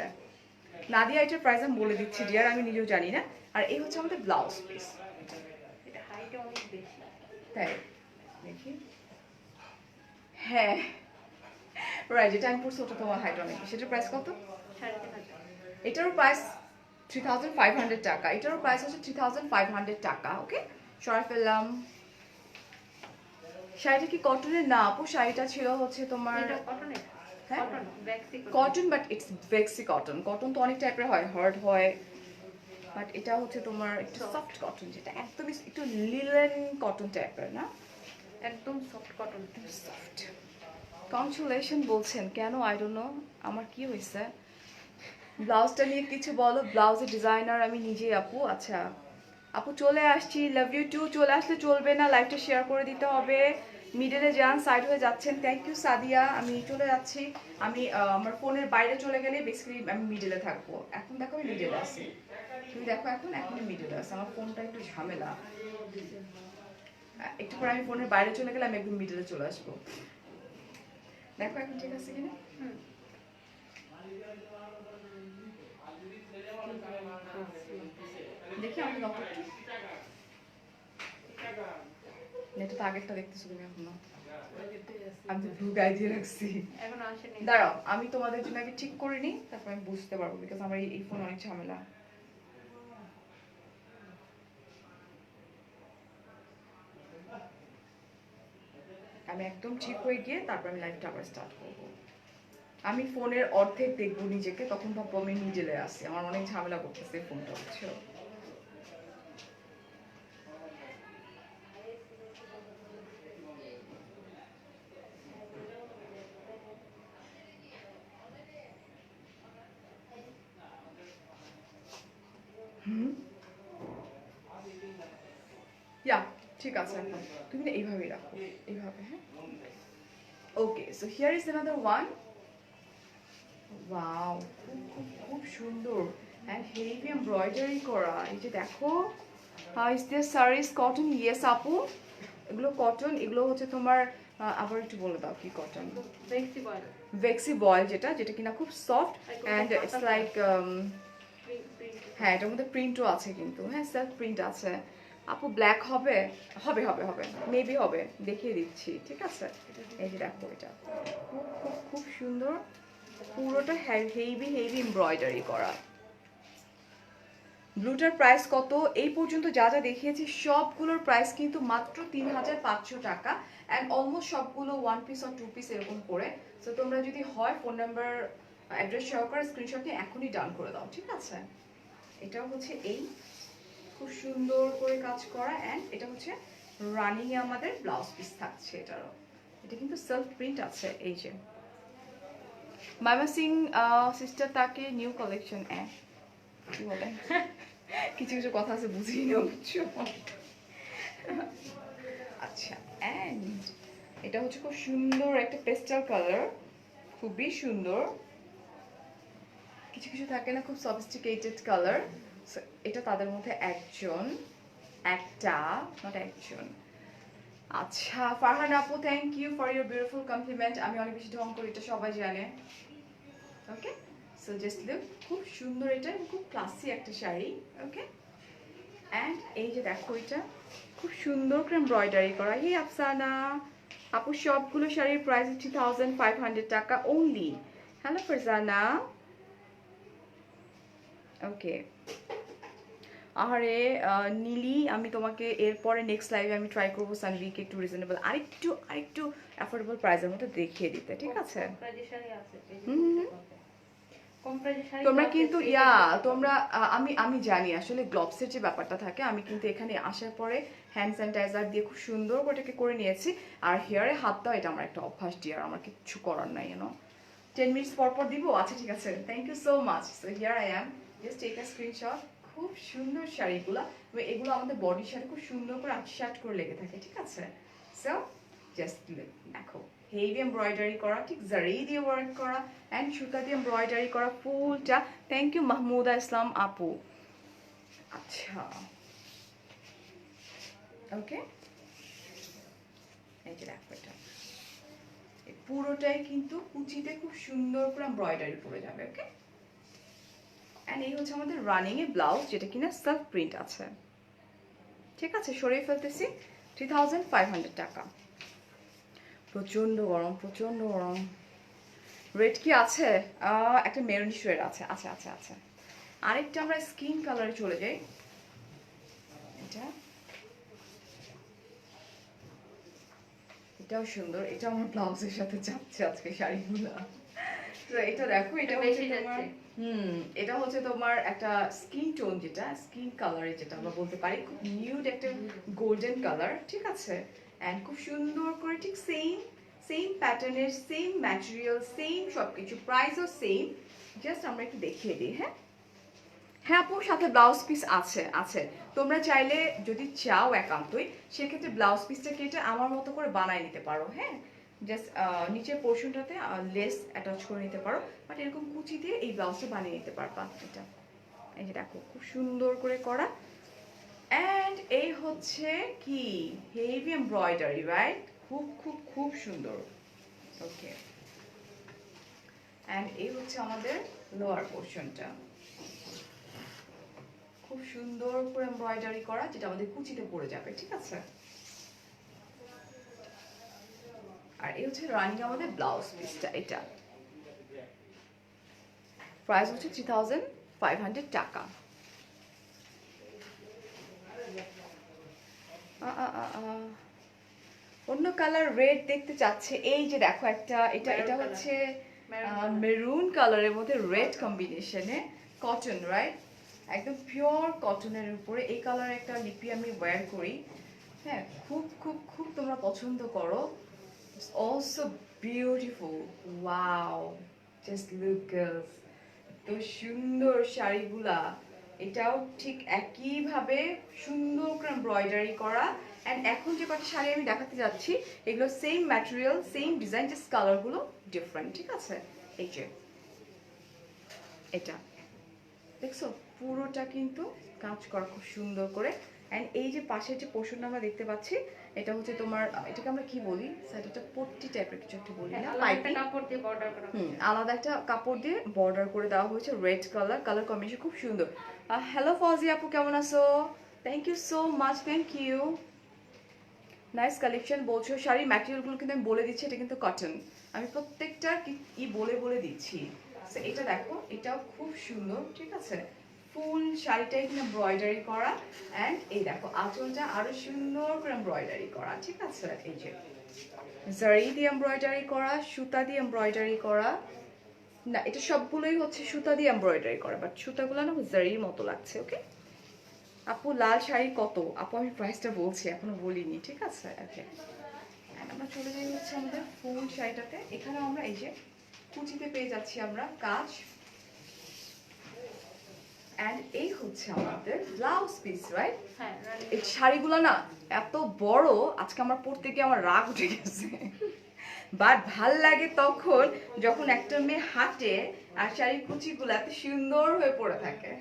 নাদিয়া এটার প্রাইস আমি বলে দিচ্ছি ডিয়ার, আমি নিজেও জানি না। আর এই হচ্ছে আমাদের ব্লাউজ পিস, এটা হাইট অনেক বেশি, তাই দেখি, হ্যাঁ রাইট, যেটা আমি পড়ছি ওটা তোমার হাইট অনেক, সেটার প্রাইস কত? 3500। এটারও প্রাইস 3500 টাকা, এটারও প্রাইস হচ্ছে 3500 টাকা। ওকে, সরাই ফেললাম। শাড়িটা কি কটনের? না আপু, শাড়িটা ছিল হচ্ছে তোমার এটা কটনের, হ্যাঁ কটন, ভেক্সি কটন, বাট ইটস ভেক্সি কটন, কটন তো অনেক টাইপের হয়, হার্ড হয়, বাট এটা হচ্ছে তোমার একটু সফট কটন, যেটা একদমই একটু লিলেন কটন টাইপের না, একদম সফট কটন। সফট। কনসুলেশন বলছেন কেন? আই ডোন্ট নো, আমার কি হয়েছে? ব্লাউজটা নিয়ে কিছু বলো, ব্লাউজের ডিজাইনার আমি নিজেই আপু। আচ্ছা আপু চলে আসছি, লাভ ইউ টু। চলে আসলে চলবে না, লাইভটা শেয়ার করে দিতে হবে। মিডলে যান, সাইড হয়ে যাচ্ছেন, থ্যাংক ইউ সাদিয়া। আমি চলে যাচ্ছি, আমি আমার ফোনের বাইরে চলে গেলে বেসিক্যালি আমি মিডলে থাকবো। এখন দেখো আমি মিডলে আছি, তুমি দেখো এখন মিডলে আছে, আমার ফোনটা একটু ঝামেলা, একটু পরে আমি ফোনের বাইরে চলে গেলে আমি একদম মিডলে চলে আসবো। দেখো এখন ঠিক আছে কিনা। দেখি আমাকে দাও তো একটু। নেটে তো আগেরটা দেখতেছো তুমি এখনো, আমি তো ব্লু গায়ে দিয়ে রাখছি। এখন আসেনি। দাঁড়াও আমি তোমাদের জন্য আগে ঠিক করে নিই, তারপর আমি বুঝতে পারবো, বিকজ আমার এই ফোন অনেক ঝামেলা। আমি একদম ঠিক হয়ে গিয়ে তারপর আমি লাইভটা আবার স্টার্ট করবো। আমি ফোনের অর্ধেক দেখবো নিজেকে, তখন ভাববো আমি মিডলে আসি, আমার অনেক ঝামেলা করতেছে ফোনটা, বুঝছো? ইয়া ঠিক আছে, এখন তুমি না এইভাবেই রাখো, এইভাবে, হ্যাঁ okay. So here is another one, wow খুব খুব খুব সুন্দর অ্যান্ড হেভি এমব্রয়ডারি করা, এই যে দেখো। Is this series cotton? Yes আপু, এগুলো কটন, এগুলো হচ্ছে তোমার আবার একটু বলে দাও কি কটন? ভেক্সি বয়েল, ভেক্সি বয়েল, যেটা যেটা কিনা খুব সফট অ্যান্ড ইটস লাইক, হ্যাঁ এটার মধ্যে প্রিন্টও আছে কিন্তু, হ্যাঁ সেলফ প্রিন্ট আছে। আপু ব্ল্যাক হবে? হবে হবে হবে, মেবি হবে, দেখিয়ে দিচ্ছি, ঠিক আছে? এই যে দেখো, এটা খুব খুব খুব সুন্দর, পুরোটা হেভি হেভি এমব্রয়ডারি করা। ব্লুটার প্রাইস কত? এই পর্যন্ত যা যা দেখিয়েছি সবগুলোর প্রাইস কিন্তু মাত্র 3500 টাকা, অ্যান্ড অলমোস্ট সবগুলো ওয়ান পিস আর টু পিস এরকম করে। তো তোমরা যদি হয় ফোন নাম্বার অ্যাড্রেস সহকারে স্ক্রিনশট নিয়ে এখনই ডান করে দাও, ঠিক আছে? এটাও হচ্ছে এই খুব সুন্দর করে কাজ করা, অ্যান্ড এটা হচ্ছে রানিং এ আমাদের ব্লাউজ পিস থাকছে এটারও। এটা কিন্তু সেলফ প্রিন্ট আছে। এই যে মাইমা সিং সিস্টার তাকে নিউ কালেকশন কি বলে কিছু কিছু কথা আছে বুঝি না বুঝছো। আচ্ছা অ্যান্ড এটা হচ্ছে খুব সুন্দর একটা পেস্টাল কালার, খুবই সুন্দর। কিছু কিছু থাকে না খুব সফিস্টিকেটেড কালার, এটা তাদের মধ্যে একজন, একটা, নট একজন। আচ্ছা ফারহান আপু, thank you for your beautiful compliment. আমি অনেক বেশি ঢং করি, এটা সবাই জানে। ওকে, সো জাস্ট লুক, খুব সুন্দর, এটা খুব ক্লাসি একটা শাড়ি। ওকে, অ্যান্ড এই যে দেখো এটা খুব সুন্দর করে এমব্রয়ডারি করা। হে আফসানা আপু, সবগুলো শাড়ির প্রাইস 3500 টাকা অনলি। হ্যালো ফারজানা। ওকে, আরে নীলি, আমি তোমাকে এরপরে নেক্সট লাইভে আমি ট্রাই করবো সানভিকে একটু রিজনেবল, আরেকটু অ্যাফোর্ডেবল প্রাইসের মধ্যে দেখিয়ে দিতে, ঠিক আছে? তোমরা কিন্তু তোমরা আমি জানি আসলে গ্লোভসের যে ব্যাপারটা থাকে, আমি কিন্তু এখানে আসার পরে হ্যান্ড স্যানিটাইজার দিয়ে খুব সুন্দর করে এটাকে করে নিয়েছি। আর হেয়ারে হাত দাও, এটা আমার একটা অভ্যাস ডিয়ার, আমার কিচ্ছু করার নাই, 10 মিনিটস পর পর দিব। আচ্ছা ঠিক আছে, thank you so much. So here I am, just take a screenshot. খুব সুন্দর শাড়িগুলো, এগুলো আমাদের বডির সাথে খুব সুন্দর করে আটশাট করে লেগে থাকে, ঠিক আছে? সো জাস্ট দেখো, হেভি এমব্রয়ডারি করা, ঠিক জারি দিয়ে ওয়ার্ক করা, অ্যান্ড সুতা দিয়ে এমব্রয়ডারি করা ফুলটা। থ্যাংক ইউ মাহমুদা ইসলাম আপু। আচ্ছা ওকে, এই যে দেখো, এটা পুরোটাই কিন্তু কুচিতে খুব সুন্দর করে এমব্রয়ডারি পড়ে যাবে। ওকে, অ্যান্ড এই হচ্ছে আমাদের রানিং এ ব্লাউজ, যেটা কিনা সেলফ প্রিন্ট আছে, ঠিক আছে? সরিয়ে ফেলতেছি, 3500 টাকা। প্রচন্ড গরম, প্রচন্ড গরম। রেড কি আছে? একটা মেরুনিশ রেড আছে। আচ্ছা আচ্ছা আচ্ছা, আরেকটা আমরা স্কিন কালারে চলে যাই। এটা এটাও সুন্দর, এটা আমার ব্লাউজের সাথে যাচ্ছে আজকে শাড়িগুলো। তো এটা দেখো, এটা হচ্ছে তোমার এটা হচ্ছে তোমার একটা স্কিন টোন, যেটা স্কিন কালারে যেটা আমরা বলতে পারি, খুব নিউড একটা গোল্ডেন কালার, ঠিক আছে? এন্ড খুব সুন্দর করে ঠিক সেম প্যাটার্নের, সেম ম্যাটেরিয়াল, সেম সবকিছু, প্রাইসও সেম। জাস্ট আমরা একটু দেখিয়ে দিই। হ্যাঁ হ্যাঁ আপু, সাথে ব্লাউজ পিস আছে আছে। তোমরা চাইলে যদি চাও একান্তই, সেক্ষেত্রে ব্লাউজ পিসটা কেটে আমার মতো করে বানায় নিতে পারো। হ্যাঁ, জাস্ট নিচের পোর্শনটাতে লেস অ্যাটাচ করে নিতে পারো, বাট এরকম কুচি দিয়ে এই ব্লাউজটা বানিয়ে নিতে পারবা। এটা এই যে দেখো, খুব সুন্দর করে করা। অ্যান্ড এই হচ্ছে কি হেভি এমব্রয়ডারি, রাইট? খুব খুব খুব সুন্দর। ওকে, অ্যান্ড এই হচ্ছে আমাদের লোয়ার পোর্শনটা, খুব সুন্দর করে এমব্রয়ডারি করা, যেটা আমাদের কুচিতে পড়ে যাবে, ঠিক আছে? আর এই হচ্ছে রানিং আমাদের ব্লাউজ পিসটা। এটা প্রাইস হচ্ছে 3500 টাকা। অন্য কালার রেড দেখতে চাচ্ছে, এই যে দেখো একটা, এটা হচ্ছে মেরুন কালারের মধ্যে রেড কম্বিনেশনে, কটন, রাইট? একদম পিওর কটনের উপরে এই কালারের একটা লিপি আমি ওয়্যার করি। হ্যাঁ, খুব খুব খুব তোমরা পছন্দ করো। It's also beautiful. Wow, just look girls, তো সুন্দর শাড়িগুলা। এটাও ঠিক একইভাবে সুন্দর করে এমব্রয়ডারি করা। অ্যান্ড এখন যে কটা শাড়ি আমি দেখাতে যাচ্ছি, এগুলো same material, same design, just কালারগুলো ডিফারেন্ট, ঠিক আছে? এই যে এটা দেখছো, পুরোটা কিন্তু কাজ করা খুব সুন্দর করে। অ্যান্ড এই যে পাশের যে পোর্শনটা আমরা দেখতে পাচ্ছি, এটা হচ্ছে তোমার, এটাকে আমরা কি বলি স্যার? এটা পট্টি টাইপের কিছু একটা বলি না, পাইপিং কাপড় দিয়ে বর্ডার করা। আলাদা একটা কাপড় দিয়ে বর্ডার করে দেওয়া হয়েছে, রেড কালার কম্বিনেশন খুব সুন্দর। হ্যালো ফজি আপু, কেমন আছো? Thank you so much, thank you. Nice collection বলছো। শাড়ির ম্যাটেরিয়ালগুলো কিন্তু আমি বলে দিচ্ছি, এটা কিন্তু কটন, আমি প্রত্যেকটা বলে বলে দিচ্ছি। এটা দেখো, এটাও খুব সুন্দর, ঠিক আছে? ফুল শাড়িটাই কিন্তু এমব্রয়ডারি করা। অ্যান্ড এই দেখো আঁচলটা আরো সুন্দর করে এমব্রয়ডারি করা, ঠিক আছে? এই যে জারি দিয়ে এমব্রয়ডারি করা, সুতা দিয়ে এমব্রয়ডারি করা, না এটা সবগুলোই হচ্ছে সুতা দিয়ে এমব্রয়ডারি করা, বাট সুতাগুলো না জারির মতো লাগছে। ওকে, আপু লাল শাড়ি কত? আপু আমি প্রাইসটা বলছি, এখনো বলিনি, ঠিক আছে? ওকে, আমরা চলে যাই হচ্ছে আমাদের ফুল শাড়িটাতে। এখানে আমরা এই যে কুচিতে পেয়ে যাচ্ছি আমরা কাজ, অ্যান্ড এই হচ্ছে আমাদের ব্লাউজ পিস, রাইট? হ্যাঁ এই শাড়িগুলো না এত বড়, আজকে আমার পরতে গিয়ে আমার রাগ উঠে গেছে। বাট ভাল লাগে তখন যখন একটা মেয়ে হাঁটে আর শাড়ির কুচিগুলো এত সুন্দর হয়ে পড়ে থাকে।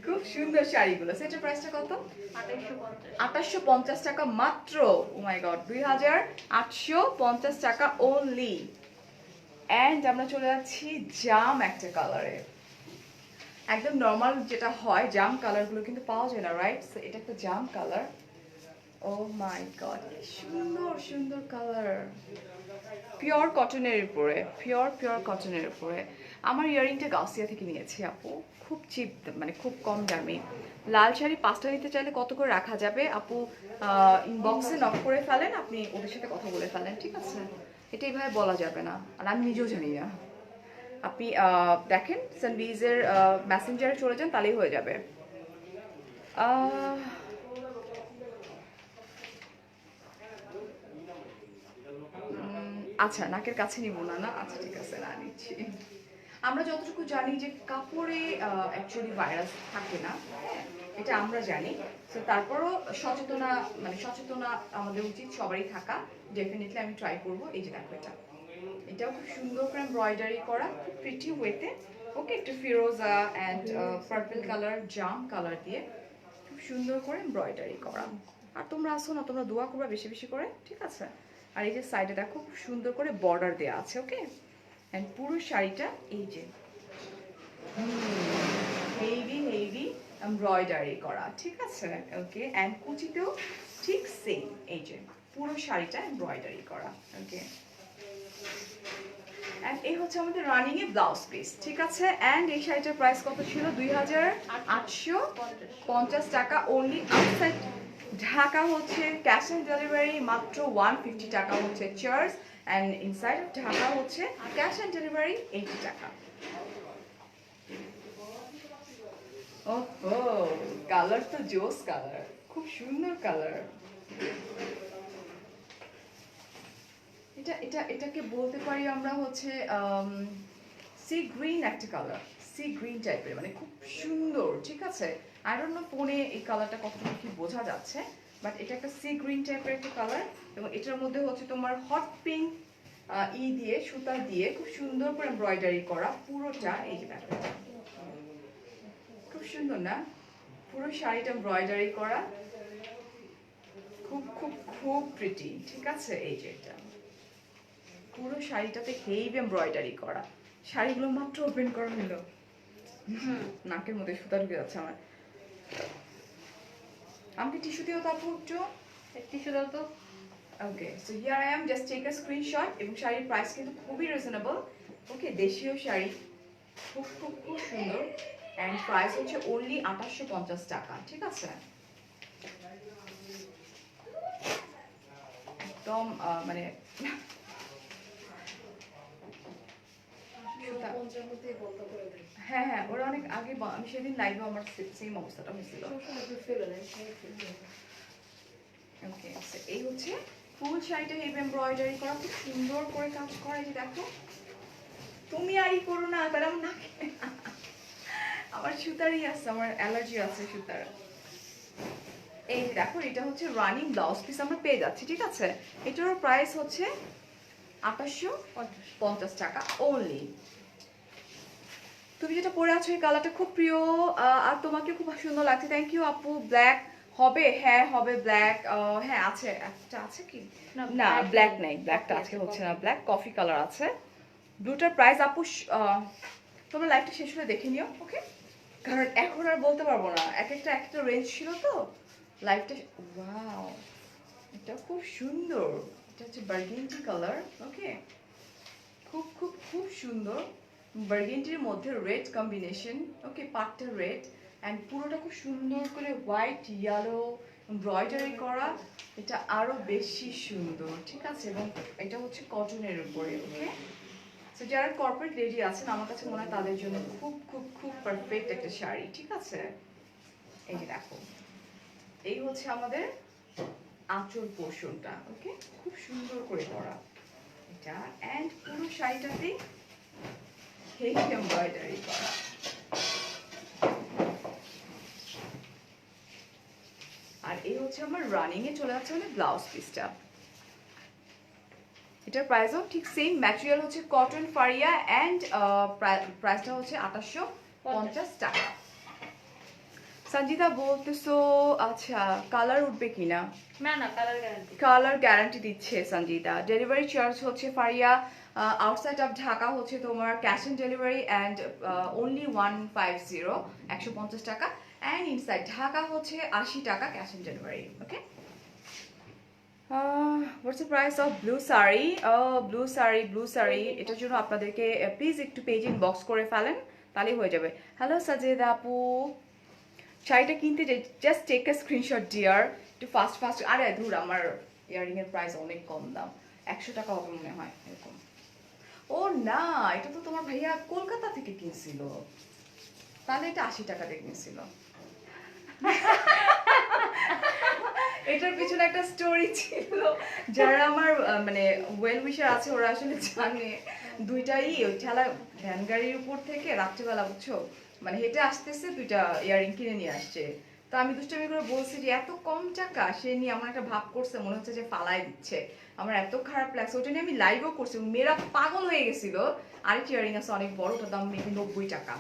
খুব সুন্দর শাড়িগুলো। সেটার প্রাইসটা কত? 2850। 2850 টাকা মাত্র। ও মাই গড, 2850 টাকা অনলি। অ্যান্ড আমরা চলে যাচ্ছি জাম একটা কালারে। একদম নর্মাল যেটা হয় জাম কালারগুলো কিন্তু পাওয়া যায় না, রাইট? সো এটা একটা জাম কালার। ও মাই গড, সুন্দর সুন্দর কালার। পিওর কটনের উপরে, পিওর কটনের উপরে। আমার ইয়ারিংটা গাউসিয়া থেকে নিয়েছি আপু, খুব চিপ, মানে খুব কম দামে। লাল শাড়ি 5টা নিতে চাইলে কত করে রাখা যাবে আপু? ইনবক্সে নক করে ফেলেন, আপনি ওদের সাথে কথা বলে ফেলেন, ঠিক আছে? এটা এইভাবে বলা যাবে না, আর আমি নিজেও জানি না। আপনি দেখেন সানভিজের মেসেঞ্জারে চলে যান, তাহলেই হয়ে যাবে। আহ, আচ্ছা, নাকের কাছে নিব না, না আচ্ছা ঠিক আছে, না নিচ্ছি। আমরা যতটুকু জানি যে কাপড়ে অ্যাকচুয়ালি ভাইরাস থাকে না, হ্যাঁ, এটা আমরা জানি। তো তারপরও সচেতনা, মানে সচেতনা আমাদের উচিত সবারই থাকা। ডেফিনেটলি আমি ট্রাই করব। এই যে দেখো, এটাও খুব সুন্দর করে এমব্রয়ডারি করা, খুব প্রিটি ওয়েতে। ওকে, একটু ফিরোজা অ্যান্ড পার্পল কালার, জাম কালার দিয়ে খুব সুন্দর করে এমব্রয়ডারি করা। আর তোমরা আসো না, তোমরা দোয়া করবা বেশি বেশি করে, ঠিক আছে? আর এই যে সাইডে দেখো খুব সুন্দর করে বর্ডার দেওয়া আছে, ওকে? অ্যান্ড পুরো শাড়িটা এই যে হেভি হেভি এমব্রয়ডারি করা, ঠিক আছে? ওকে, অ্যান্ড কুচিতেও ঠিক সেম, এই যে পুরো শাড়িটা এমব্রয়ডারি করা, ওকে? অ্যান্ড এই হচ্ছে আমাদের রানিং এ ব্লাউজ পিস, ঠিক আছে? অ্যান্ড এই শাড়িটার প্রাইস কত ছিল? 2850 টাকা অনলি। আউটসাইড ঢাকা হচ্ছে ক্যাশ অন ডেলিভারি মাত্র 150 টাকা হচ্ছে charge, and inside of Dhaka হচ্ছে ক্যাশ অন ডেলিভারি 80 টাকা। ওহো, কালার তো জোস কালার, খুব সুন্দর কালার। এটাকে বলতে পারি আমরা হচ্ছে সি গ্রিন একটা কালার, সি গ্রিন টাইপের, মানে খুব সুন্দর, ঠিক আছে? আই ডোন্ট নো ফোনে এই কালারটা কতটুকু কি বোঝা যাচ্ছে, বাট এটা একটা সি গ্রিন টাইপের একটা কালার। এবং এটার মধ্যে হচ্ছে তোমার হট পিঙ্ক দিয়ে সুতা দিয়ে খুব সুন্দর করে এমব্রয়ডারি করা পুরোটা। এই যে দেখো, খুব সুন্দর না? পুরো শাড়িটা এমব্রয়ডারি করা, খুব খুব খুব প্রিটি, ঠিক আছে? এই যে এটা পুরো শাড়িটাতে হেভি এমব্রয়ডারি করা। শাড়িগুলো মাত্র ওপেন করা হলো, নাকের মধ্যে সুতা ঢুকে যাচ্ছে আমার। আমাকে টিস্যু দিও তারপর একটু। টিস্যু দাও তো। Okay, so here I am, just take a screenshot. এবং শাড়ির প্রাইস কিন্তু খুবই রিজনেবল, ওকে? দেশীয় শাড়ি, খুব খুব খুব সুন্দর। অ্যান্ড প্রাইস হচ্ছে অনলি 2850 টাকা, ঠিক আছে? একদম মানে হ্যাঁ হ্যাঁ, ওরা অনেক আগে আমি সেদিন লাইভে আমার সেম অবস্থাটা হয়েছিল। ওকে, এই হচ্ছে ফুল শাড়িটা হেভি এমব্রয়ডারি করা, খুব সুন্দর করে কাজ করা। এই যে দেখো, তুমি আরই করো না, তাহলে আমার নাকে আমার সুতারই আছে, আমার অ্যালার্জি আছে সুতার। এই যে দেখো, এটা হচ্ছে রানিং ব্লাউজ পিস আমরা পেয়ে যাচ্ছি, ঠিক আছে? এটারও প্রাইস হচ্ছে 2850 টাকা অনলি। তুমি যেটা পরে আছো এই কালারটা খুব প্রিয়, আর তোমাকে খুব সুন্দর লাগছে। থ্যাংক ইউ আপু। ব্ল্যাক হবে? হ্যাঁ হবে ব্ল্যাক। হ্যাঁ আছে, একটা আছে কি? না ব্ল্যাক নেই, ব্ল্যাকটা আজকে হচ্ছে না। ব্ল্যাক কফি কালার আছে। ব্লুটার প্রাইস আপু তোমরা লাইভটা শেষ হলে দেখে নিও, ওকে? কারণ এখন আর বলতে পারবো না, এক একটা রেঞ্জ ছিল তো লাইভটা। ওয়াও, এটা খুব সুন্দর। এটা হচ্ছে বার্গেন্ডি কালার, ওকে? খুব খুব খুব সুন্দর। বার্গেন্ডির মধ্যে রেড কম্বিনেশন, ওকে? পাটটা রেড অ্যান্ড পুরোটা খুব সুন্দর করে হোয়াইট ইয়েলো এমব্রয়ডারি করা। এটা আরো বেশি সুন্দর, ঠিক আছে? এবং এটা হচ্ছে কটনের উপরে, ওকে? তো যারা কর্পোরেট লেডি আছেন, আমার কাছে মনে হয় তাদের জন্য খুব খুব খুব পারফেক্ট একটা শাড়ি, ঠিক আছে? এই যে দেখো, এই হচ্ছে আমাদের আঁচল পোর্শনটা। ওকে, খুব সুন্দর করে করা এটা, এন্ড পুরো শাড়িটাতে হেভি এমব্রয়ডারি করা। আর এই হচ্ছে আমার রানিং এ চলে যাচ্ছে মানে ব্লাউজ পিসটা। এটার প্রাইসও ঠিক সেম, ম্যাটেরিয়াল হচ্ছে কটন ফারিয়া, এন্ড প্রাইসটা হচ্ছে 2850 টাকা। সঞ্জিতা বলতেছো আচ্ছা কালার উঠবে কিনা? না না, কালার গ্যারান্টি। কালার গ্যারান্টি দিচ্ছে সঞ্জিতা। ডেলিভারি চার্জ হচ্ছে ফারিয়া আউটসাইড অফ ঢাকা হচ্ছে তোমার cash on delivery and only 150 টাকা, অ্যান্ড ইনসাইড ঢাকা হচ্ছে 80 টাকা cash on delivery. Okay, what's the price of blue sari? Blue sari এটার জন্য আপনাদেরকে প্লিজ একটু পেজ ইনবক্স করে ফেলেন, তাহলেই হয়ে যাবে। হ্যালো সাজেদ আপু, শাড়িটা কিনতে just take a screenshot dear, একটু ফাস্ট ফাস্ট। আরে ধুর, আমার ইয়ারিং এর প্রাইস অনেক কম দাম, 100 টাকা হবে মনে হয় এরকম। ও না, এটা তো তোমার ভাইয়া কলকাতা থেকে কিনছিল, তাহলে এটা 80 টাকা দিয়ে কিনছিল। এটার পিছনে একটা স্টোরি ছিল, যারা আমার মানে ওয়েল উইশার আছে ওরা আসলে জানে। দুইটাই ওই ঠেলা ভ্যান গাড়ির উপর থেকে রাত্রিবেলা, বুঝছো, মানে হেঁটে আসতেছে, দুইটা ইয়ারিং কিনে নিয়ে আসছে। তো আমি দুষ্টামি করে বলছি যে এত কম টাকা, সে নিয়ে আমার একটা ভাব করছে, মনে হচ্ছে যে ফালাই দিচ্ছে। আমার এত খারাপ লাগছে, ওটা নিয়ে আমি লাইভও করছি, মেয়েরা পাগল হয়ে গেছিল। আরেকটি ইয়ারিং আছে অনেক বড়, ওটার দাম মেবি 90 টাকা।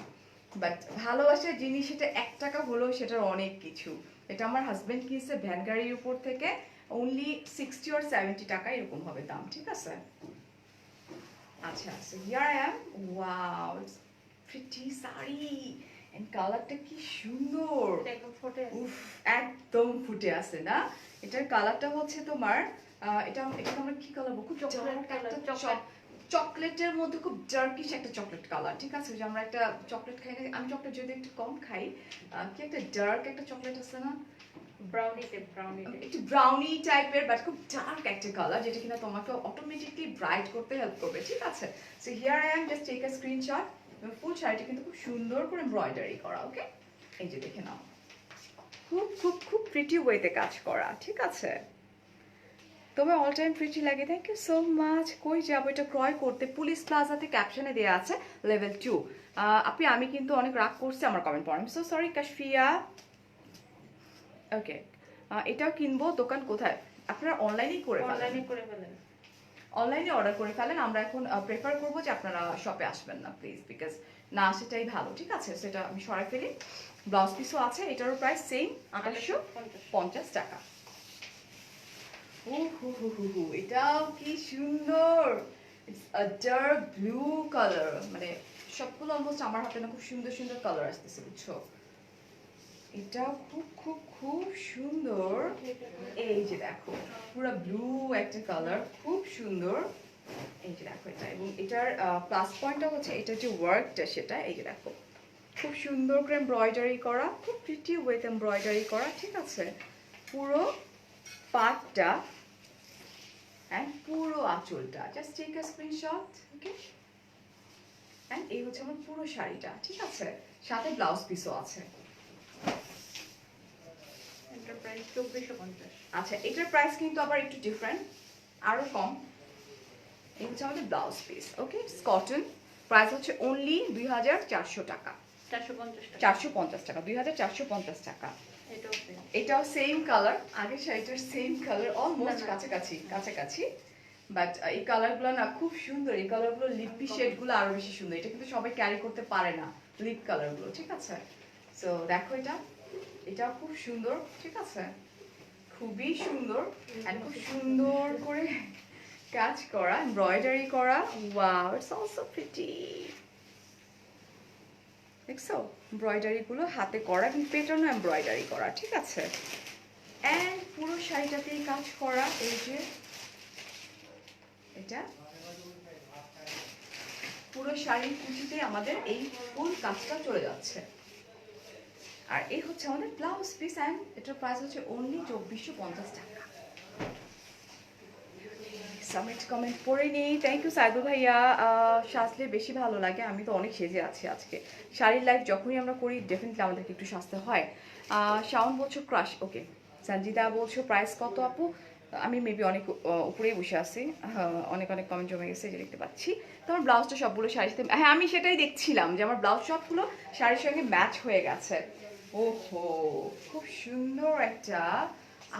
বাট ভালোবাসার জিনিস, এটা 1 টাকা হলেও সেটার অনেক কিছু। এটা আমার হাজবেন্ড কিনছে ভ্যান গাড়ির উপর থেকে, অনলি 60 or 70 টাকা এরকম হবে দাম, ঠিক আছে? আচ্ছা, so here I am. Wow, it's pretty sari, and কালারটা কি সুন্দর। এটা একদম ফুটে আছে। উফ, একদম ফুটে আছে না? এটার কালারটা হচ্ছে তোমার এটা আমরা কি কালার বলবো, খুব চকলেট কালার, চকলেটের মধ্যে খুব ডার্কিশ একটা চকলেট কালার, ঠিক আছে? যে আমরা একটা চকলেট খাই না, আমি চকলেট যদি একটু কম খাই, কি একটা ডার্ক একটা চকলেট আছে না, ব্রাউনি টাইপ, ব্রাউনি টাইপ। একটু ব্রাউনি টাইপের, বাট খুব ডার্ক একটা কালার, যেটা কিনা তোমাকে অটোমেটিকলি ব্রাইট করতে হেল্প করবে, ঠিক আছে? So here I am, just take a screenshot. ফুল শাড়িটা কিন্তু খুব সুন্দর করে এমব্রয়ডারি করা। ওকে, এই যে দেখে নাও, খুব খুব খুব প্রিটি ওয়েতে কাজ করা, ঠিক আছে? তবে অল টাইম প্রিটি লাগে। Thank you so much. কই যাবো এটা ক্রয় করতে? পুলিশ প্লাজাতে ক্যাপশনে দেওয়া আছে লেভেল 2। আপনি, আমি কিন্তু অনেক রাগ করছি আমার কমেন্ট পড়ে, সো সরি কাশফিয়া। ওকে, এটাও কিনবো, দোকান কোথায়? আপনারা অনলাইনেই করে ফেলেন, অনলাইনে করে ফেলেন। অনলাইনে অর্ডার করে ফেলেন। আমরা এখন প্রেফার করবো যে আপনারা শপে আসবেন না প্লিজ, বিকজ না সেটাই ভালো, ঠিক আছে? সেটা আমি সরাই ফেলি। ব্লাউজ পিসও আছে, এটারও প্রাইস সেম 2850 টাকা। এটাও কি সুন্দর, it's a dark blue colour, মানে সবগুলো অলমোস্ট আমার হাতে না খুব সুন্দর সুন্দর কালার আসতেছে, বুঝছো? এটাও খুব খুব খুব সুন্দর। এই যে দেখো, পুরো ব্লু একটা কালার, খুব সুন্দর। এই যে দেখো এটা, এবং এটার প্লাস পয়েন্টটা হচ্ছে এটা যে ওয়ার্কটা, সেটা এই যে দেখো খুব সুন্দর করে এমব্রয়ডারি করা, খুব প্রিটি ওয়েথ এমব্রয়ডারি করা, ঠিক আছে? পুরো পাটটা অ্যান্ড পুরো আঁচলটা, just take a screenshot. Okay, and এই হচ্ছে আমার পুরো শাড়িটা, ঠিক আছে? সাথে ব্লাউজ পিসও আছে। এটার প্রাইস 2450। আচ্ছা, এটার প্রাইস কিন্তু আবার একটু ডিফারেন্ট, আরো কম। এই হচ্ছে আমাদের ব্লাউজ পিস। ওকে, কটন, প্রাইস হচ্ছে অনলি 2400 টাকা, 450 টাকা। 450 টাকা, 2450 টাকা। এটাও সেম। এটাও সেম কালার, আগের শাড়িটার সেম কালার, অলমোস্ট না, না। কাছাকাছি কাছাকাছি। বাট এই কালারগুলো না খুব সুন্দর, এই কালারগুলো লিপি শেডগুলো আরো বেশি সুন্দর। এটা কিন্তু সবাই ক্যারি করতে পারে না লিপ কালারগুলো, ঠিক আছে? সো দেখো এটা, এটাও খুব সুন্দর, ঠিক আছে? খুবই সুন্দর, এন্ড খুব সুন্দর করে কাজ করা, এমব্রয়ডারি করা। Wow, it's also pretty. দেখছো এমব্রয়ডারি গুলো হাতে করা, এবং পেটানো এমব্রয়ডারি করা, ঠিক আছে? এন্ড পুরো শাড়িটাতেই কাজ করা। এই যে এটা পুরো শাড়ির কুচিতে আমাদের এই ফুল কাজটা চলে যাচ্ছে। আর এই হচ্ছে আমাদের ব্লাউজ পিস, এন্ড এটার প্রাইস হচ্ছে অনলি 2450 টাকা। আমি একটা কমেন্ট পড়ে নিই। থ্যাংক ইউ সাইদুল ভাইয়া। সাজলে বেশি ভালো লাগে, আমি তো অনেক সেজে আছি আজকে। শাড়ির লাইফ যখনই আমরা করি ডেফিনেটলি আমাদেরকে একটু সাজতে হয়। শাওন বলছো ক্রাশ, ওকে। সঞ্জিদা বলছো প্রাইস কত আপু? আমি মেবি অনেক উপরেই বসে আছি, অনেক অনেক কমেন্ট জমে গেছে যে দেখতে পাচ্ছি। তো আমার ব্লাউজটা সবগুলো শাড়ির সাথে, হ্যাঁ আমি সেটাই দেখছিলাম যে আমার ব্লাউজ সবগুলো শাড়ির সঙ্গে ম্যাচ হয়ে গেছে। ওহো, খুব সুন্দর একটা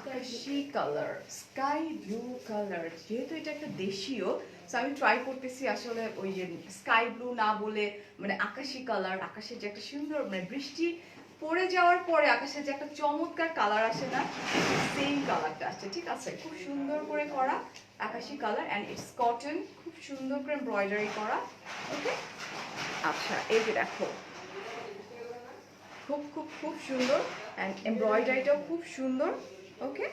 আকাশি কালার, স্কাই ব্লু কালার। যেহেতু এটা একটা দেশীয়, সো আমি ট্রাই করতেছি আসলে ওই যে স্কাই ব্লু না বলে মানে আকাশি কালার। আকাশের যে একটা সুন্দর মানে বৃষ্টি পড়ে যাওয়ার পরে আকাশের যে একটা চমৎকার কালার আসে না, সেম কালারটা আসছে। ঠিক আছে, খুব সুন্দর করে করা আকাশি কালার অ্যান্ড ইটস কটন, খুব সুন্দর করে এমব্রয়ডারি করা। ওকে, আচ্ছা এই যে দেখো, খুব খুব খুব সুন্দর অ্যান্ড এমব্রয়ডারিটাও খুব সুন্দর। ওকে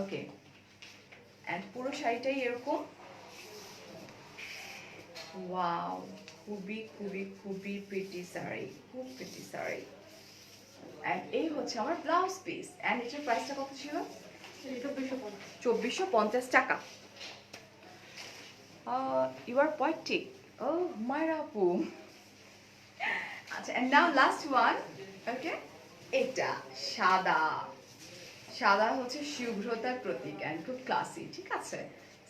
ওকে, অ্যান্ড পুরো শাড়িটাই এরকম। ওয়াও, খুবই খুবই খুবই প্রিটি শাড়ি, খুব প্রিটি শাড়ি। অ্যান্ড এই হচ্ছে আমার ব্লাউজ পিস। অ্যান্ড এটার প্রাইসটা কত ছিল? 2450 টাকা। You R poetic. ও মায়ের আপু। আচ্ছা, অ্যান্ড নাও লাস্ট ওয়ান। ওকে, এটা সাদা। সাদা হচ্ছে শুভ্রতার প্রতীক অ্যান্ড খুব ক্লাসি। ঠিক আছে,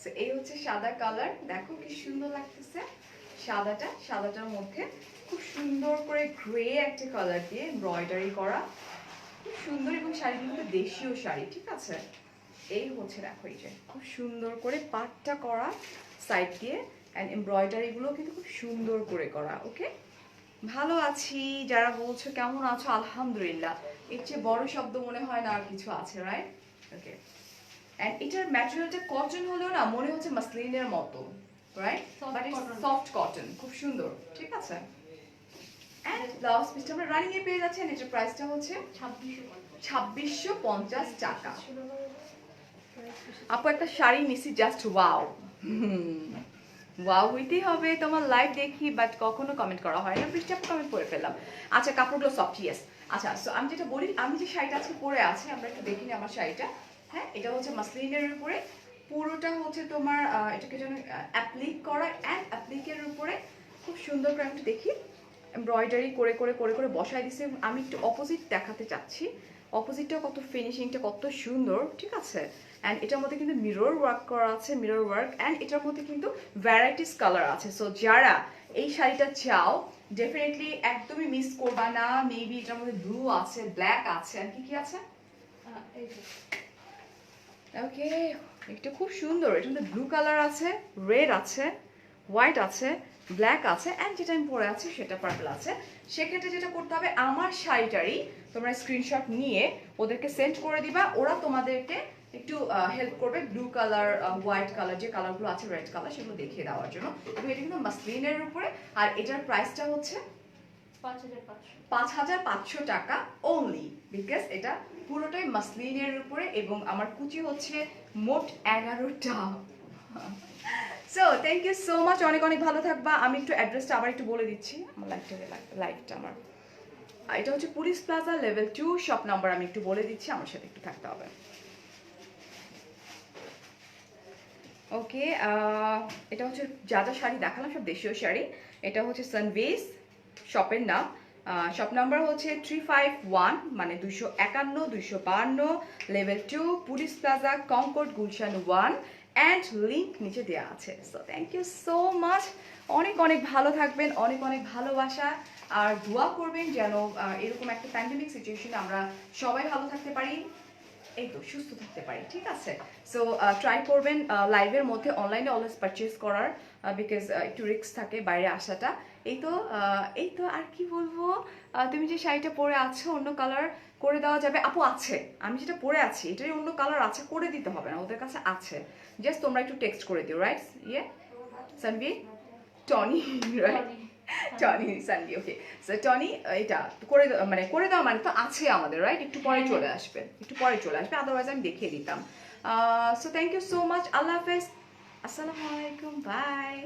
সো এই হচ্ছে সাদা কালার। দেখো কি সুন্দর লাগতেছে সাদাটা। সাদাটার মধ্যে খুব সুন্দর করে গ্রে একটা কালার দিয়ে এমব্রয়ডারি করা, খুব সুন্দর। এবং শাড়িগুলো কিন্তু দেশীয় শাড়ি। ঠিক আছে, এই হচ্ছে দেখো, এই যে খুব সুন্দর করে পাটটা করা সাইড দিয়ে অ্যান্ড এমব্রয়ডারিগুলো কিন্তু খুব সুন্দর করে করা। ওকে, ভালো আছি। যারা বলছো কেমন আছো, আলহামদুলিল্লাহ। এর চেয়ে বড় শব্দ মনে হয় না আর কিছু আছে, রাইট? ওকে, এন্ড এটার ম্যাটেরিয়ালটা কটন হলেও না মনে হচ্ছে মাসলিনের মতো, right? But it's soft cotton, খুব সুন্দর। ঠিক আছে, এন্ড ব্লাউজ পিসটা আমরা রানিং এ পেয়ে যাচ্ছেন। এটার প্রাইসটা হচ্ছে 2650 টাকা। আপু একটা শাড়ি নিছি, জাস্ট ওয়াও। ওয়াও হইতেই হবে, তোমার লাইভ দেখি বাট কখনো কমেন্ট করা হয় না। বৃষ্টি আপু কমেন্ট করে ফেললাম। আচ্ছা, কাপড়গুলো সফট, ইয়েস। আচ্ছা, সো আমি যেটা বলি, আমি যে শাড়িটা আজকে পরে আছি, আমরা একটু দেখিনি আমার শাড়িটা। হ্যাঁ, এটা হচ্ছে মাসলিনের উপরে, পুরোটা হচ্ছে তোমার এটাকে যেন অ্যাপ্লিক করা, অ্যান্ড অ্যাপ্লিকের উপরে খুব সুন্দর করে আমি একটু দেখি এমব্রয়ডারি করে করে করে করে বসাই দিছে। আমি একটু অপোজিট দেখাতে চাচ্ছি, অপোজিটটা কত ফিনিশিংটা কত সুন্দর। ঠিক আছে, অ্যান্ড এটার মধ্যে কিন্তু মিরর ওয়ার্ক করা আছে, মিরর ওয়ার্ক, অ্যান্ড এটার মধ্যে কিন্তু ভ্যারাইটিস কালার আছে। সো যারা এই শাড়িটা চাও ডেফিনেটলি একদমই মিস করবা না। মেবি এটার মধ্যে ব্লু আছে, ব্ল্যাক আছে, আর কি কি আছে? ওকে, এটা খুব সুন্দর। এটার মধ্যে ব্লু কালার আছে, রেড আছে, হোয়াইট আছে, ব্ল্যাক আছে, অ্যান্ড যেটা আমি পরে আছি সেটা পার্পল আছে। সেক্ষেত্রে যেটা করতে হবে, আমার শাড়িটারই তোমরা স্ক্রিনশট নিয়ে ওদেরকে সেন্ড করে দিবা। ওরা তোমাদেরকে একটু হেল্প করবে ব্লু কালার, হোয়াইট কালার, যে কালারগুলো আছে, রেড কালার, সেগুলো দেখিয়ে দেওয়ার জন্য। এবং এটা কিন্তু মাসলিনের উপরে, আর এটার প্রাইসটা হচ্ছে 5500 টাকা অনলি, বিকজ এটা পুরোটাই মাসলিনের উপরে। এবং আমার কুচি হচ্ছে মোট 11টা। So thank you so much, অনেক অনেক ভালো থাকবা। আমি একটু অ্যাড্রেসটা আবার একটু বলে দিচ্ছি। আমার লাইফটা আমার এটা হচ্ছে police plaza level 2 shop number. আমি একটু বলে দিচ্ছি, আমার সাথে একটু থাকতে হবে। ওকে, এটা হচ্ছে যা যা শাড়ি দেখালাম সব দেশীয় শাড়ি। এটা হচ্ছে সানভেজ শপের নাম। শপ নাম্বার হচ্ছে 351, মানে 251 252, level 2, Police Plaza, Concord, Gulshan 1, and link নিচে দেওয়া আছে। So thank you so much, অনেক অনেক ভালো থাকবেন, অনেক অনেক ভালোবাসা। আর দোয়া করবেন যেন এরকম একটা প্যান্ডেমিক সিচুয়েশনে আমরা সবাই ভালো থাকতে পারি, এই তো সুস্থ থাকতে পারি। ঠিক আছে, সো ট্রাই করবেন লাইভের মধ্যে অনলাইনে অলওয়েজ পারচেজ করার, বিকজ একটু রিস্ক থাকে বাইরে আসাটা। এই তো আর কি বলবো। তুমি যে শাড়িটা পরে আছো অন্য কালার করে দেওয়া যাবে আপু? আছে, আমি যেটা পরে আছি এটারই অন্য কালার আছে, করে দিতে হবে না, ওদের কাছে আছে। জাস্ট তোমরা একটু টেক্সট করে দিও, রাইট? ইয়ে Sanvi, Tony, right? Tony, Sanvi, okay. So Tony, এটা করে মানে করে দেওয়া মানে তো আছে আমাদের, রাইট? একটু পরে চলে আসবে, একটু পরে চলে আসবে, আদারওয়াইজ আমি দেখিয়ে দিতাম। So thank you so much, আল্লাহ হাফেজ, আসসালামু আলাইকুম, বাই।